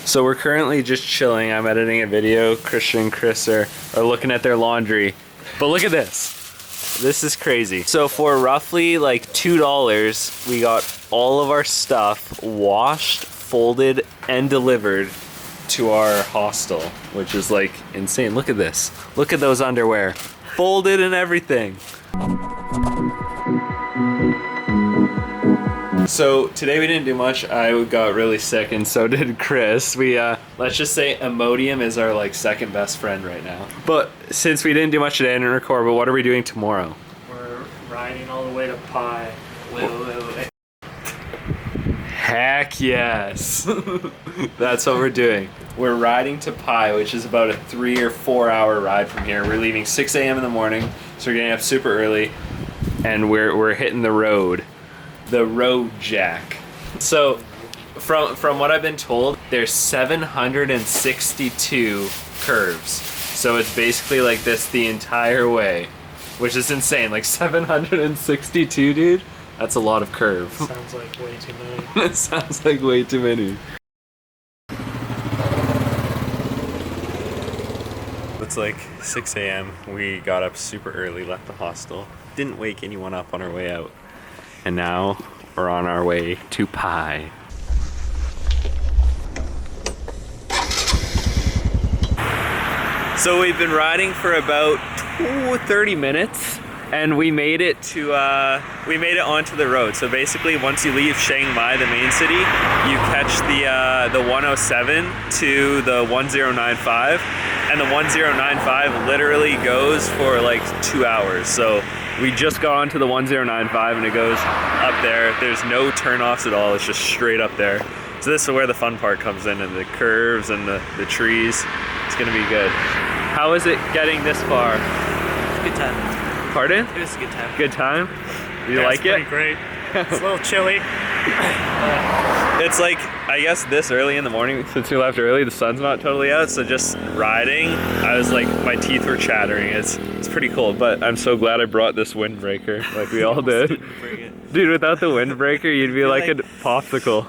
So we're currently just chilling. I'm editing a video. Christian and Chris are looking at their laundry. But look at this. This is crazy. So for roughly like $2, we got all of our stuff washed, folded, and delivered to our hostel, which is like insane. Look at this. Look at those underwear. Folded and everything. So today we didn't do much. I got really sick and so did Chris. We let's just say Imodium is our like second best friend right now. But since we didn't do much today, I didn't record, but what are we doing tomorrow? We're riding all the way to Pi. Wait. Heck yes. That's what we're doing. We're riding to Pi, which is about a 3 or 4 hour ride from here. We're leaving 6 a.m. in the morning, so we're getting up super early and we're hitting the road. The road jack. So from what I've been told, there's 762 curves. So it's basically like this the entire way, which is insane. Like 762, dude. That's a lot of curve. Sounds like way too many. It sounds like way too many. It's like 6 a.m. We got up super early, left the hostel. Didn't wake anyone up on our way out. And now we're on our way to Pi. So we've been riding for about 30 minutes and we made it onto the road. So basically once you leave Chiang Mai, the main city, you catch the 107 to the 1095, and the 1095 literally goes for like 2 hours. So we just got onto the 1095 and it goes up there. There's no turnoffs at all. It's just straight up there. So this is where the fun part comes in, and the curves and the trees. It's gonna be good. How is it getting this far? Good time. Pardon? It was a good time. Good time? You like it? Pretty great. It's a little chilly. It's like, I guess this early in the morning, since we left early, the sun's not totally out, so just riding, I was like, my teeth were chattering. It's pretty cold, but I'm so glad I brought this windbreaker, like we all did. Dude, without the windbreaker, you'd be like a popsicle.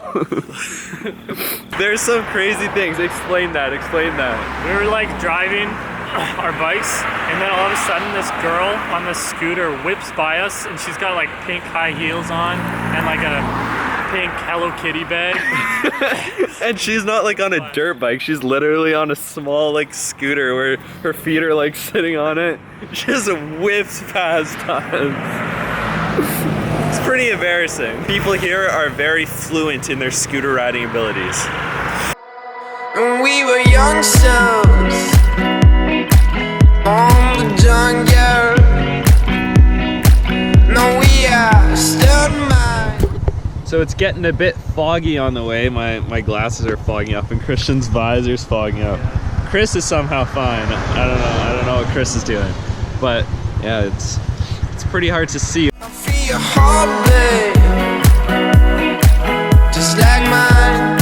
There's some crazy things. Explain that. We were like driving our bikes, and then all of a sudden this girl on the scooter whips by us, and she's got like pink high heels on and like a pink Hello Kitty bag. And she's not like on a dirt bike, she's literally on a small like scooter where her feet are like sitting on it. She just whips past us. It's pretty embarrassing. People here are very fluent in their scooter riding abilities. When we were young souls on the jungle, no, we are still mine. So it's getting a bit foggy on the way. My glasses are fogging up and Christian's visor's fogging up. Chris is somehow fine. I don't know what Chris is doing. But yeah, it's pretty hard to see. I feel your heartbeat, just like mine.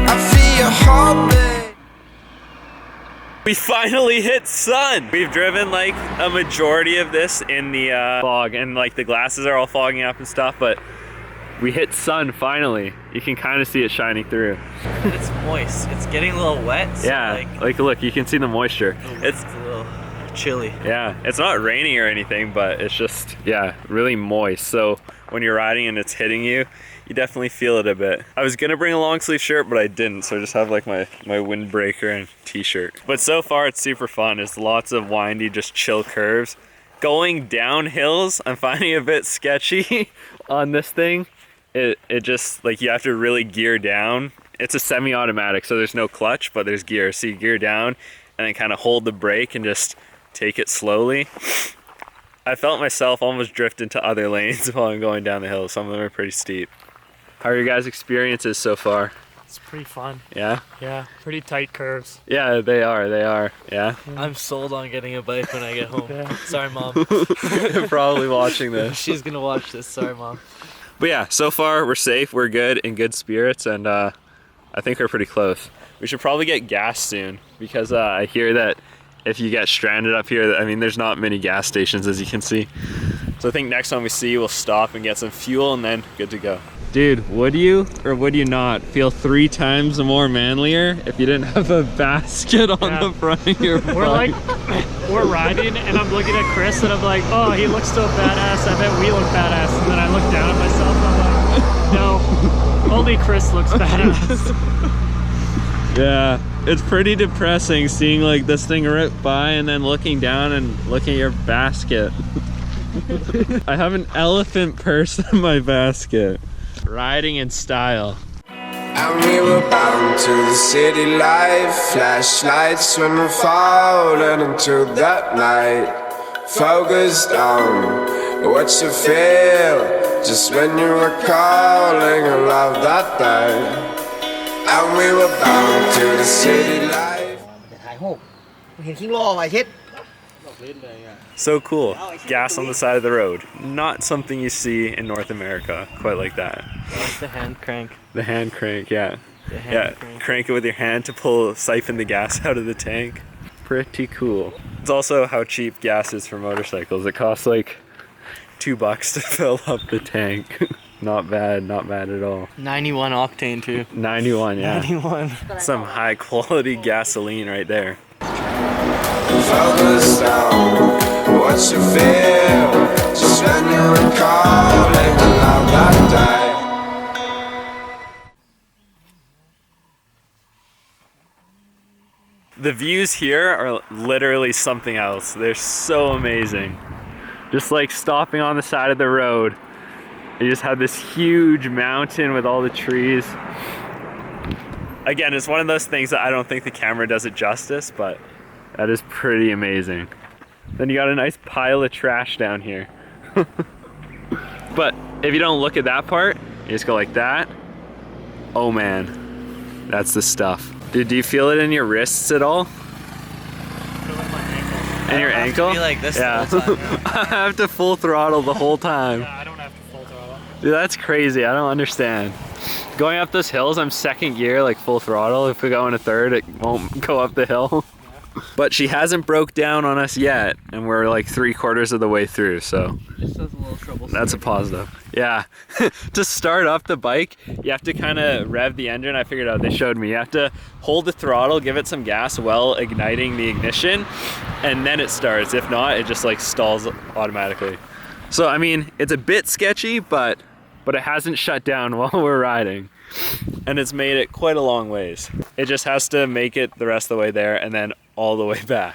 I feel your heartbeat. We finally hit sun! We've driven like a majority of this in the fog, and like the glasses are all fogging up and stuff, but we hit sun finally. You can kind of see it shining through. It's moist. It's getting a little wet. So Yeah, like look, you can see the moisture. It's a little chilly. Yeah, it's not raining or anything, but it's just, yeah, really moist. So when you're riding and it's hitting you, you definitely feel it a bit. I was gonna bring a long sleeve shirt, but I didn't, so I just have like my windbreaker and t-shirt. But so far it's super fun. It's lots of windy, just chill curves. Going down hills, I'm finding a bit sketchy on this thing. It just, like, you have to really gear down. It's a semi-automatic, so there's no clutch, but there's gear. So you gear down and then kind of hold the brake and just take it slowly. I felt myself almost drift into other lanes while I'm going down the hill. Some of them are pretty steep. How are your guys' experiences so far? It's pretty fun. Yeah? Yeah, pretty tight curves. Yeah, they are. Yeah? I'm sold on getting a bike when I get home. Yeah. Sorry, Mom. You're probably watching this. She's gonna watch this. Sorry, Mom. But yeah, so far we're safe, we're good, in good spirits, and I think we're pretty close. We should probably get gas soon, because I hear that if you get stranded up here, I mean, there's not many gas stations, as you can see. So I think next time we see, we'll stop and get some fuel, and then good to go. Dude, would you or would you not feel 3 times more manlier if you didn't have a basket on the front of your bike? We're riding and I'm looking at Chris and I'm like, oh, he looks so badass. I bet we look badass. And then I look down at myself and I'm like, no, only Chris looks badass. Yeah, it's pretty depressing seeing like this thing rip by and then looking down and looking at your basket. I have an elephant purse in my basket. Riding in style. And we were bound to the city life. Flashlights when we're falling into that night. Focused on what you feel just when you were calling a love that day. And we were bound to the city life. ถ่ายรูปเห็นคิงโลไว้เช็ด So cool. Gas on the side of the road. Not something you see in North America quite like that. That's the hand crank. The hand crank, yeah. The hand Crank it with your hand to siphon the gas out of the tank. Pretty cool. It's also how cheap gas is for motorcycles. It costs like $2 to fill up the tank. Not bad at all. 91 octane too. 91, yeah. 91. Some high quality gasoline right there. Focused on what you feel just when you were calling a love that day. The views here are literally something else. They're so amazing. Just like stopping on the side of the road. You just have this huge mountain with all the trees. Again, it's one of those things that I don't think the camera does it justice, but that is pretty amazing. Then you got a nice pile of trash down here. But if you don't look at that part, you just go like that. Oh man, that's the stuff. Dude, do you feel it in your wrists at all? And your ankle? I feel like this yeah. the whole time, I have to full throttle the whole time. Yeah, I don't have to full throttle. Dude, that's crazy. I don't understand. Going up those hills, I'm second gear, like full throttle. If we go in a third, it won't go up the hill. But she hasn't broke down on us yet, and we're like 3/4 of the way through, so Just has a little trouble. that's a positive. Yeah. To start up the bike, you have to kind of rev the engine. I figured out, they showed me. You have to hold the throttle, give it some gas while igniting the ignition, and then it starts. If not, it just like stalls automatically. So, I mean, it's a bit sketchy, but it hasn't shut down while we're riding. And it's made it quite a long ways. It just has to make it the rest of the way there and then all the way back.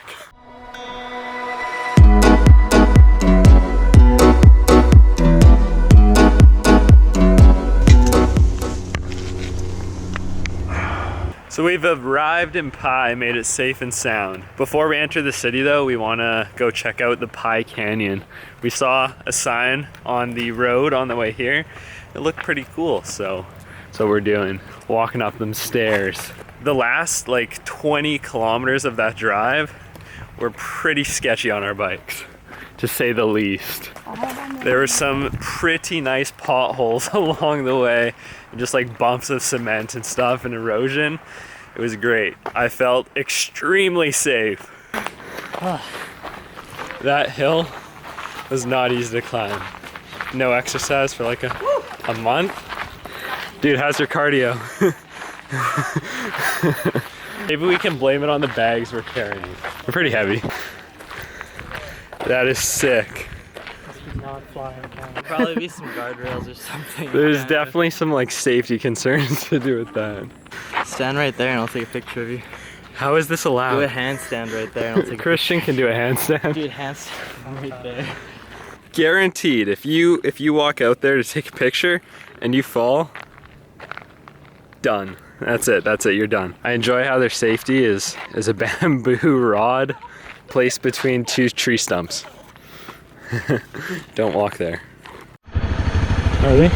So we've arrived in Pai, made it safe and sound. Before we enter the city though, we wanna go check out the Pai Canyon. We saw a sign on the road on the way here. It looked pretty cool, so we're doing, walking up them stairs. The last like 20 kilometers of that drive were pretty sketchy on our bikes, to say the least. There were some pretty nice potholes along the way, and just like bumps of cement and stuff and erosion. It was great. I felt extremely safe. That hill was not easy to climb. No exercise for like a month. Dude, how's your cardio? Maybe we can blame it on the bags we're carrying. They're pretty heavy. That is sick. Not flying down. Probably be some guardrails or something. There's definitely some like safety concerns to do with that. Stand right there and I'll take a picture of you. How is this Do a allowed? handstand right there and I'll take Christian can do a handstand. Dude, handstand right there. Guaranteed, if you walk out there to take a picture and you fall, done. That's it, you're done. I enjoy how their safety is a bamboo rod placed between 2 tree stumps. Don't walk there. Are they?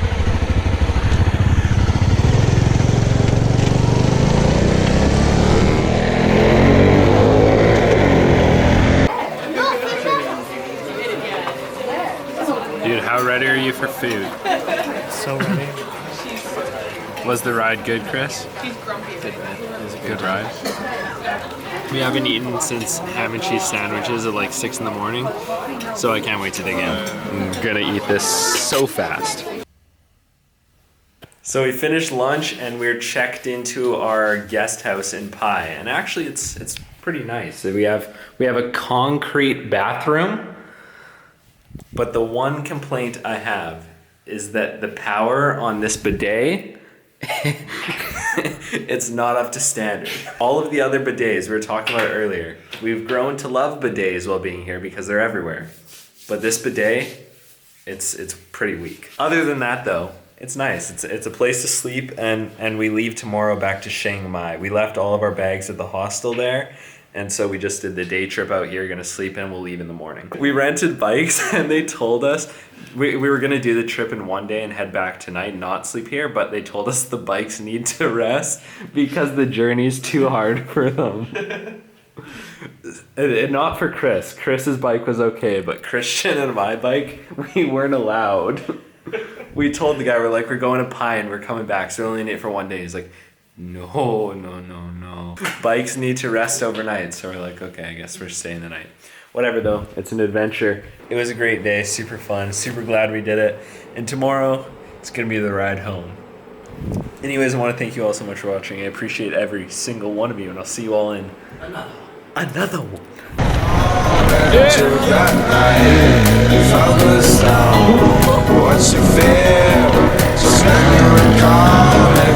Dude, how ready are you for food? So ready. Was the ride good, Chris? Good, man. It was a good ride. We haven't eaten since ham and cheese sandwiches at like 6 in the morning, so I can't wait to dig in. I'm gonna eat this so fast. So we finished lunch and we're checked into our guest house in Pai, and actually it's pretty nice. We have a concrete bathroom, but the one complaint I have is that the power on this bidet it's not up to standard. All of the other bidets we were talking about earlier, we've grown to love bidets while being here because they're everywhere. But this bidet, it's pretty weak. Other than that though, it's nice. It's a place to sleep, and we leave tomorrow back to Chiang Mai. We left all of our bags at the hostel there, and so we just did the day trip out here, gonna sleep in, we'll leave in the morning. We rented bikes and they told us, we were gonna do the trip in one day and head back tonight, not sleep here, but they told us the bikes need to rest because the journey's too hard for them. And not for Chris. Chris's bike was okay, but Christian and my bike, we weren't allowed. We told the guy, we're going to Pai and we're coming back, so we only need it for one day. He's like, no. Bikes need to rest overnight. So we're like, okay, I guess we're staying the night. Whatever though, it's an adventure. It was a great day, super fun, super glad we did it. And tomorrow, it's gonna be the ride home. Anyways, I want to thank you all so much for watching. I appreciate every single one of you, and I'll see you all in another one. To that night, focused on what you feel. Just let me recall it.